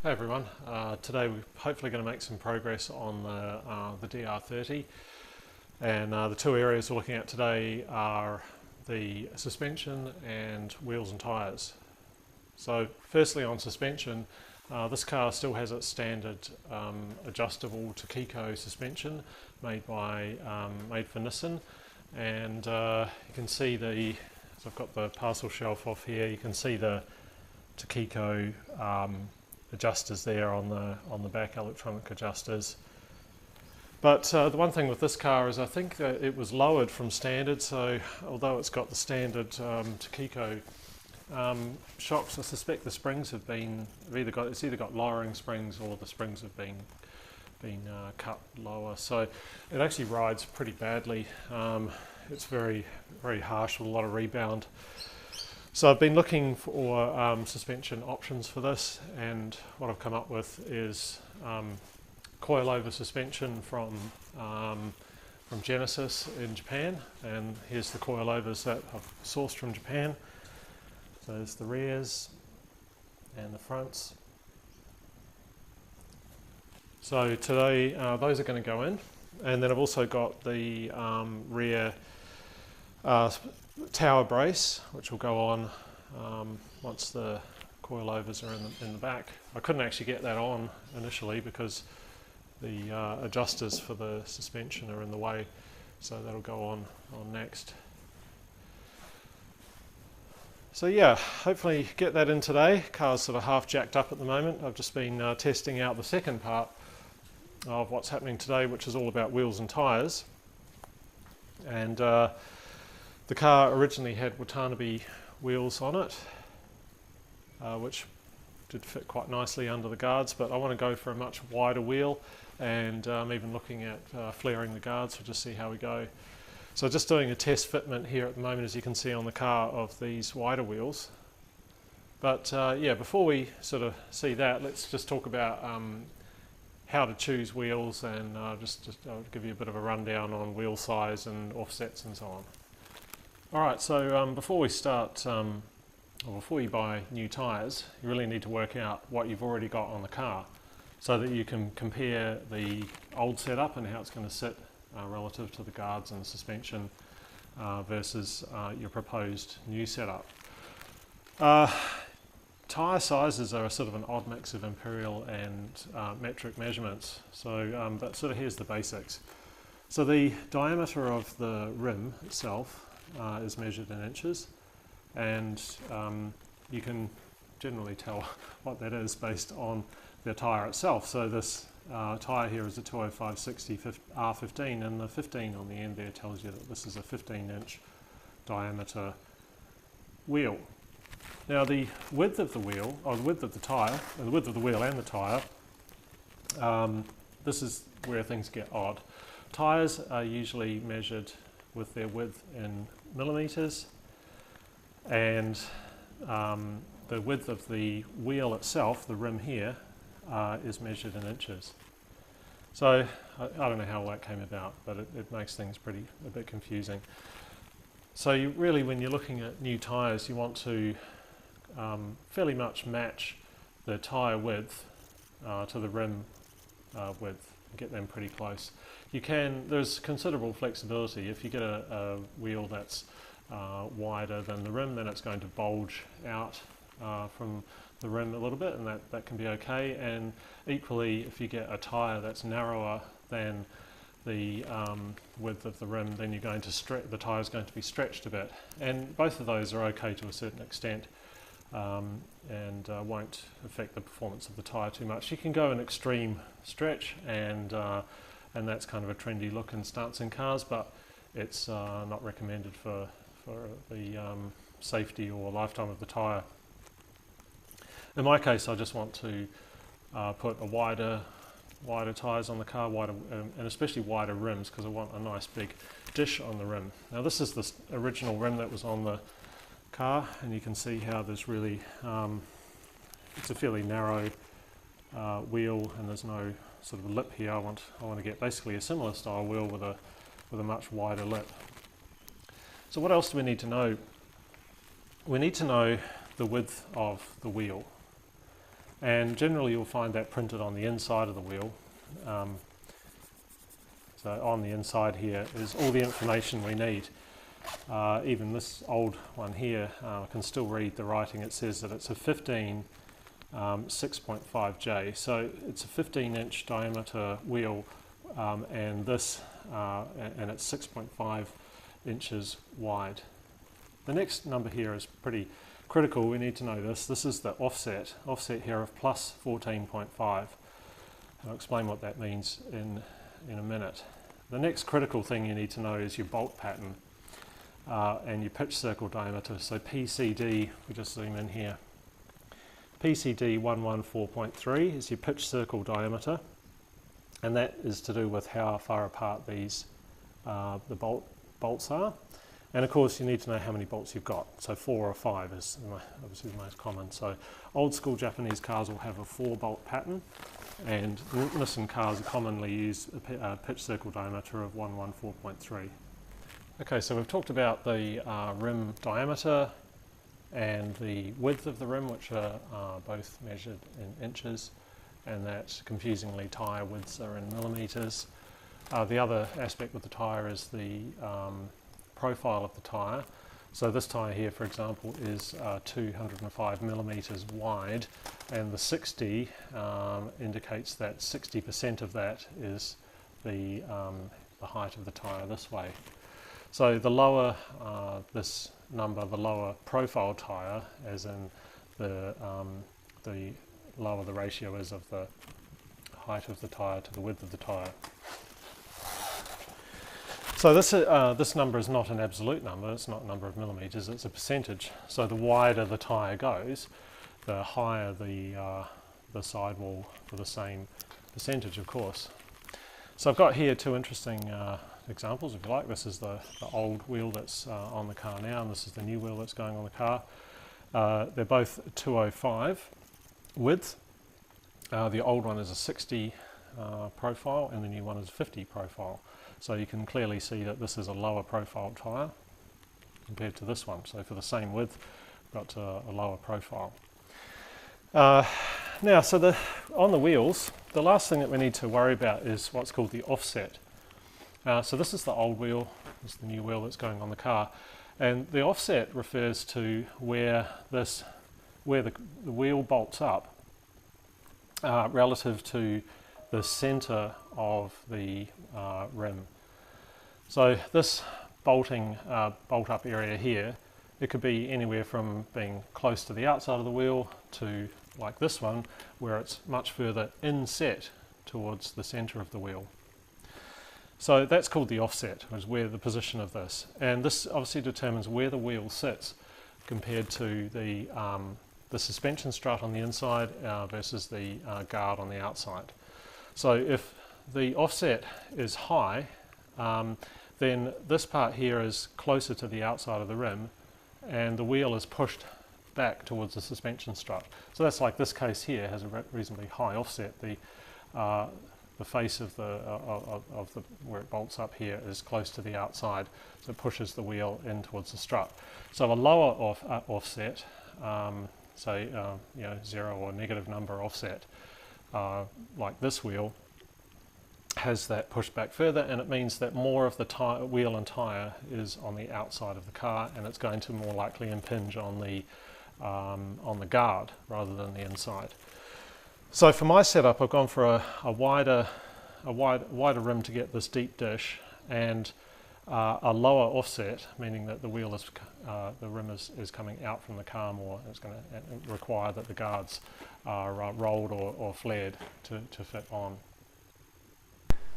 Hey everyone, today we're hopefully going to make some progress on the DR30, and the two areas we're looking at today are the suspension and wheels and tyres. So firstly on suspension, this car still has its standard adjustable Takiko suspension made for Nissan, and you can see so I've got the parcel shelf off here, you can see the Takiko adjusters there on the back, electronic adjusters. But the one thing with this car is I think that it was lowered from standard, so although it's got the standard Takiko shocks, I suspect the springs have been it's either got lowering springs or the springs have been cut lower, so it actually rides pretty badly. It's very harsh with a lot of rebound. So I've been looking for suspension options for this, and what I've come up with is coilover suspension from Genesis in Japan, and here's the coilovers that I've sourced from Japan. So there's the rears and the fronts. So today those are going to go in, and then I've also got the rear tower brace, which will go on once the coilovers are in the back. I couldn't actually get that on initially because the adjusters for the suspension are in the way, so that'll go on next. So yeah, hopefully get that in today. Car's sort of half jacked up at the moment. I've just been testing out the second part of what's happening today, which is all about wheels and tyres. And the car originally had Watanabe wheels on it, which did fit quite nicely under the guards, but I want to go for a much wider wheel, and even looking at flaring the guards, so just see how we go. So just doing a test fitment here at the moment, as you can see on the car, of these wider wheels. But yeah, before we sort of see that, let's just talk about how to choose wheels, and just I'll give you a bit of a rundown on wheel size and offsets and so on. Alright, so before we start, or before you buy new tyres, you really need to work out what you've already got on the car, so that you can compare the old setup and how it's going to sit relative to the guards and the suspension versus your proposed new setup. Tyre sizes are a sort of an odd mix of imperial and metric measurements, so but sort of here's the basics. So the diameter of the rim itself is measured in inches, and you can generally tell what that is based on the tyre itself. So this tyre here is a 205/60 R15, and the 15 on the end there tells you that this is a 15-inch diameter wheel. Now the width of the wheel, or the width of the tyre, or the width of the wheel and the tyre, this is where things get odd. Tyres are usually measured with their width in millimeters, and the width of the wheel itself, the rim here, is measured in inches. So I don't know how that came about, but it makes things a bit confusing. So you really, when you're looking at new tyres, you want to fairly much match the tyre width to the rim width, and get them pretty close. There's considerable flexibility. If you get a wheel that's wider than the rim, then it's going to bulge out from the rim a little bit, and that can be okay. And equally, if you get a tyre that's narrower than the width of the rim, then you're going to the tyre is going to be stretched a bit. And both of those are okay to a certain extent, and won't affect the performance of the tyre too much. You can go an extreme stretch, and that's kind of a trendy look and stance in cars, but it's not recommended for the safety or lifetime of the tyre. In my case, I just want to put a wider tyres on the car, and especially wider rims, because I want a nice big dish on the rim. Now this is the original rim that was on the car, and you can see how there's really it's a fairly narrow wheel, and there's no sort of lip here. I want to get basically a similar style wheel with a much wider lip. So what else do we need to know? We need to know the width of the wheel. and generally you'll find that printed on the inside of the wheel. So on the inside here is all the information we need. Even this old one here, I can still read the writing. It says that it's a 15 6.5J, so it's a 15-inch diameter wheel, and it's 6.5 inches wide. The next number here is pretty critical. We need to know this. This is the offset here of plus 14.5. I'll explain what that means in a minute. The next critical thing you need to know is your bolt pattern and your pitch circle diameter. So PCD, we just zoom in here. PCD 114.3 is your pitch circle diameter, and that is to do with how far apart these the bolts are. And of course you need to know how many bolts you've got. So 4 or 5 is obviously the most common. So old school Japanese cars will have a 4-bolt pattern, and Nissan cars commonly use a pitch circle diameter of 114.3. Okay, so we've talked about the rim diameter and the width of the rim, which are both measured in inches, and that confusingly tyre widths are in millimetres. The other aspect with the tyre is the profile of the tyre. So this tyre here, for example, is 205 millimetres wide, and the 60 indicates that 60% of that is the height of the tyre this way. So the lower this number, the lower profile tyre, as in the lower the ratio is of the height of the tyre to the width of the tyre. So this number is not an absolute number, it's not a number of millimetres, it's a percentage. So the wider the tyre goes, the higher the sidewall for the same percentage, of course. So I've got here two interesting examples, if you like. This is the old wheel that's on the car now, and this is the new wheel that's going on the car. They're both 205 width. The old one is a 60 profile, and the new one is a 50 profile. So you can clearly see that this is a lower profile tyre compared to this one. So for the same width, we've got a lower profile. Now, so on the wheels, the last thing that we need to worry about is what's called the offset. So this is the old wheel, this is the new wheel that's going on the car, and the offset refers to where the wheel bolts up relative to the centre of the rim. So this bolt up area here, it could be anywhere from being close to the outside of the wheel to like this one, where it's much further inset towards the centre of the wheel. So that's called the offset, is where the position of this. And this obviously determines where the wheel sits compared to the suspension strut on the inside versus the guard on the outside. So if the offset is high, then this part here is closer to the outside of the rim, and the wheel is pushed back towards the suspension strut. So that's like this case here has a reasonably high offset. The face of where it bolts up here is close to the outside, so it pushes the wheel in towards the strut. So a lower offset, say 0 or negative number offset, like this wheel, has that pushed back further, and it means that more of the wheel and tyre is on the outside of the car, and it's going to more likely impinge on the guard rather than the inside. So for my setup, I've gone for a wider rim to get this deep dish, and a lower offset, meaning that the rim is coming out from the car more. It's going to require that the guards are rolled or flared to fit on.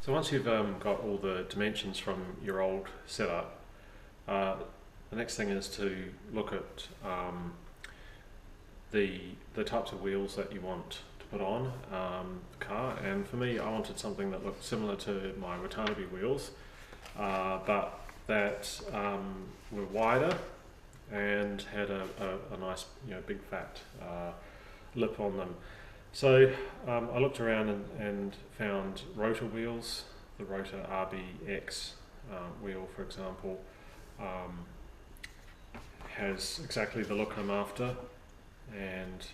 So once you've got all the dimensions from your old setup, the next thing is to look at the types of wheels that you want to put on the car. And for me, I wanted something that looked similar to my Watanabe wheels, but that were wider and had a nice, big fat lip on them. So I looked around and found rotor wheels. The rotor RBX wheel, for example, has exactly the look I'm after, and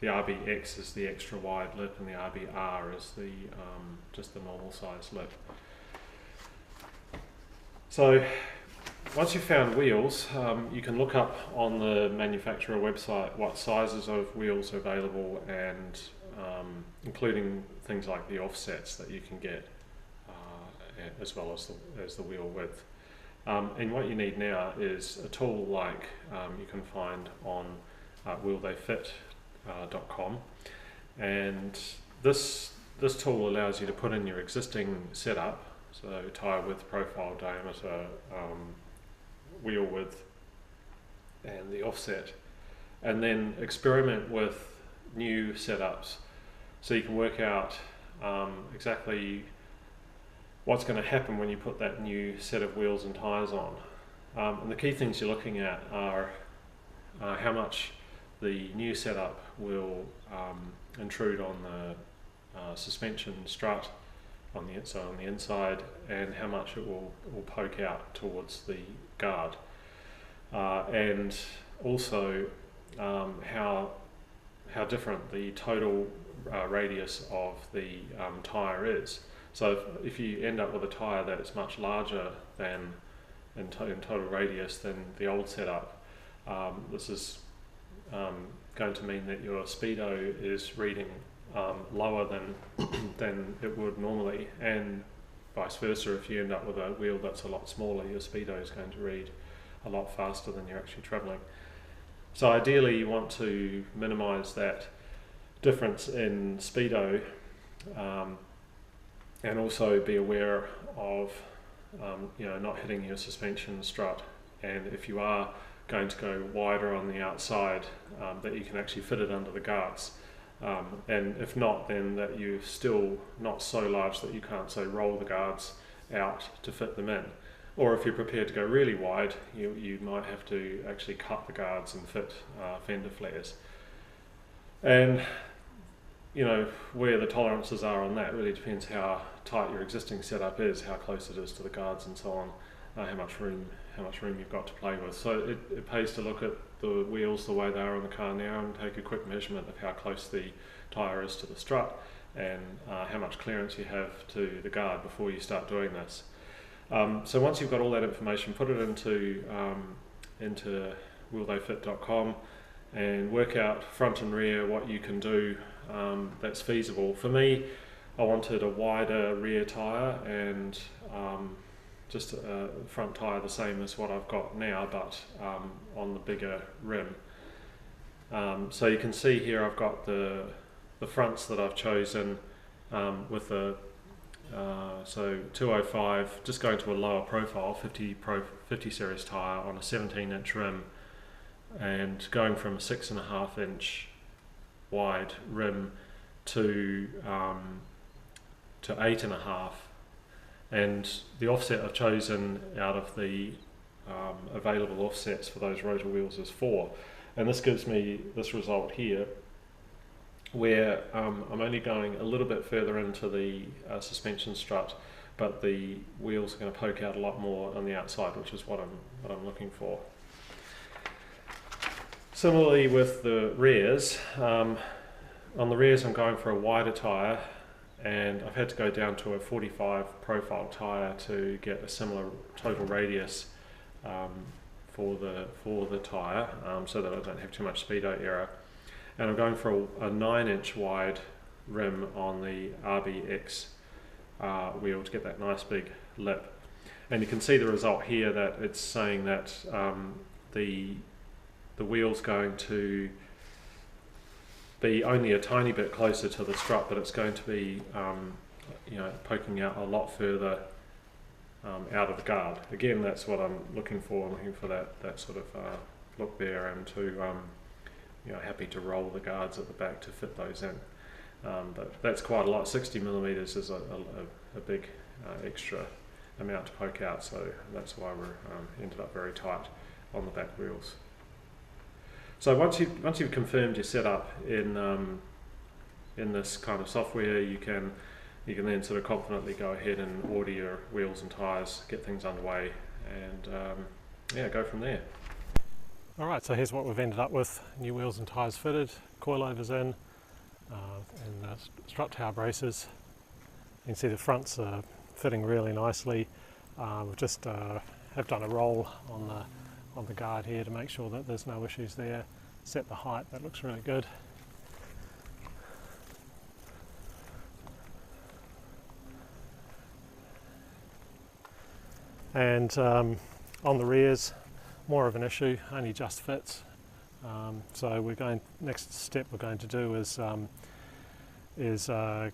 the RBX is the extra wide lip, and the RBR is the just the normal size lip. So once you've found wheels, you can look up on the manufacturer website what sizes of wheels are available, and including things like the offsets that you can get, as well as the wheel width. And what you need now is a tool like you can find on wheeltheyfit.com, and this tool allows you to put in your existing setup, so tyre width, profile, diameter, wheel width, and the offset, and then experiment with new setups, so you can work out exactly what's going to happen when you put that new set of wheels and tyres on. And the key things you're looking at are how much the new setup will intrude on the suspension strut on the inside, and how much it will poke out towards the guard, and also how different the total radius of the tyre is. So if you end up with a tyre that's much larger than in total radius than the old setup, this is going to mean that your speedo is reading lower than it would normally, and vice versa. If you end up with a wheel that's a lot smaller, your speedo is going to read a lot faster than you're actually travelling. So ideally you want to minimise that difference in speedo, and also be aware of not hitting your suspension strut, and if you are going to go wider on the outside, that you can actually fit it under the guards, and if not, then that you're still not so large that you can't, say, roll the guards out to fit them in. Or if you're prepared to go really wide, you might have to actually cut the guards and fit fender flares. And where the tolerances are on that really depends how tight your existing setup is, how close it is to the guards, and so on, how much room you've got to play with. So it pays to look at the wheels the way they are on the car now, and take a quick measurement of how close the tyre is to the strut, and how much clearance you have to the guard before you start doing this. So once you've got all that information, put it into wheeltheyfit.com and work out front and rear what you can do that's feasible. For me, I wanted a wider rear tyre, and just a front tyre the same as what I've got now, but on the bigger rim. So you can see here I've got the fronts that I've chosen with the so 205, just going to a lower profile 50 series tyre on a 17-inch rim, and going from a 6.5-inch wide rim to 8.5, and the offset I've chosen out of the available offsets for those rotor wheels is 4, and this gives me this result here, where I'm only going a little bit further into the suspension strut, but the wheels are going to poke out a lot more on the outside, which is what I'm looking for. Similarly with the rears, on the rears I'm going for a wider tyre, and I've had to go down to a 45 profile tyre to get a similar total radius for the tyre, so that I don't have too much speedo error. And I'm going for a 9-inch wide rim on the RBX wheel to get that nice big lip. And you can see the result here, that it's saying that the wheel's going to be only a tiny bit closer to the strut, but it's going to be poking out a lot further out of the guard. Again, that's what I'm looking for. I'm looking for that sort of look there, and to happy to roll the guards at the back to fit those in. But that's quite a lot. 60 millimeters is a big extra amount to poke out, so that's why we're ended up very tight on the back wheels. So once you've confirmed your setup in this kind of software, you can then sort of confidently go ahead and order your wheels and tyres, get things underway, and go from there. Alright, so here's what we've ended up with. New wheels and tyres fitted, coilovers in, and strut tower braces. You can see the fronts are fitting really nicely. We've just have done a roll on the guard here to make sure that there's no issues there. Set the height, that looks really good. And on the rears, more of an issue, only just fits. So next step we're going to do is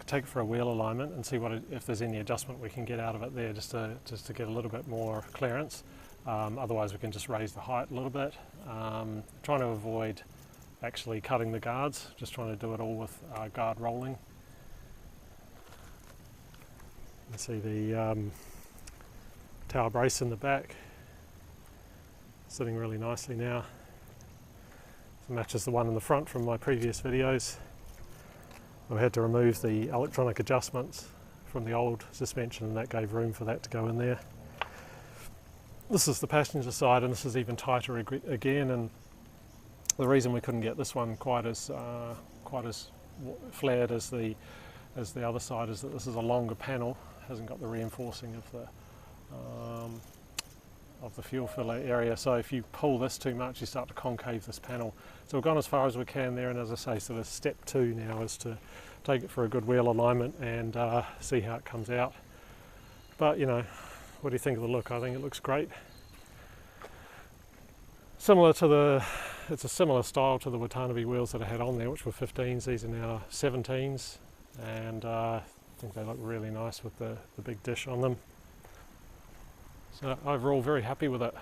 take it for a wheel alignment and see if there's any adjustment we can get out of it there, just to get a little bit more clearance. Otherwise we can just raise the height a little bit. Trying to avoid actually cutting the guards, just trying to do it all with guard rolling. You can see the tower brace in the back, sitting really nicely now. It matches the one in the front from my previous videos. I had to remove the electronic adjustments from the old suspension, and that gave room for that to go in there. This is the passenger side, and this is even tighter again, and the reason we couldn't get this one quite as flared as the other side is that this is a longer panel, hasn't got the reinforcing of the fuel filler area, so if you pull this too much you start to concave this panel. So we've gone as far as we can there, and as I say, so the step 2 now is to take it for a good wheel alignment and see how it comes out. But you know, what do you think of the look? I think it looks great. It's a similar style to the Watanabe wheels that I had on there, which were 15s. These are now 17s, and I think they look really nice with the big dish on them. So overall, very happy with it.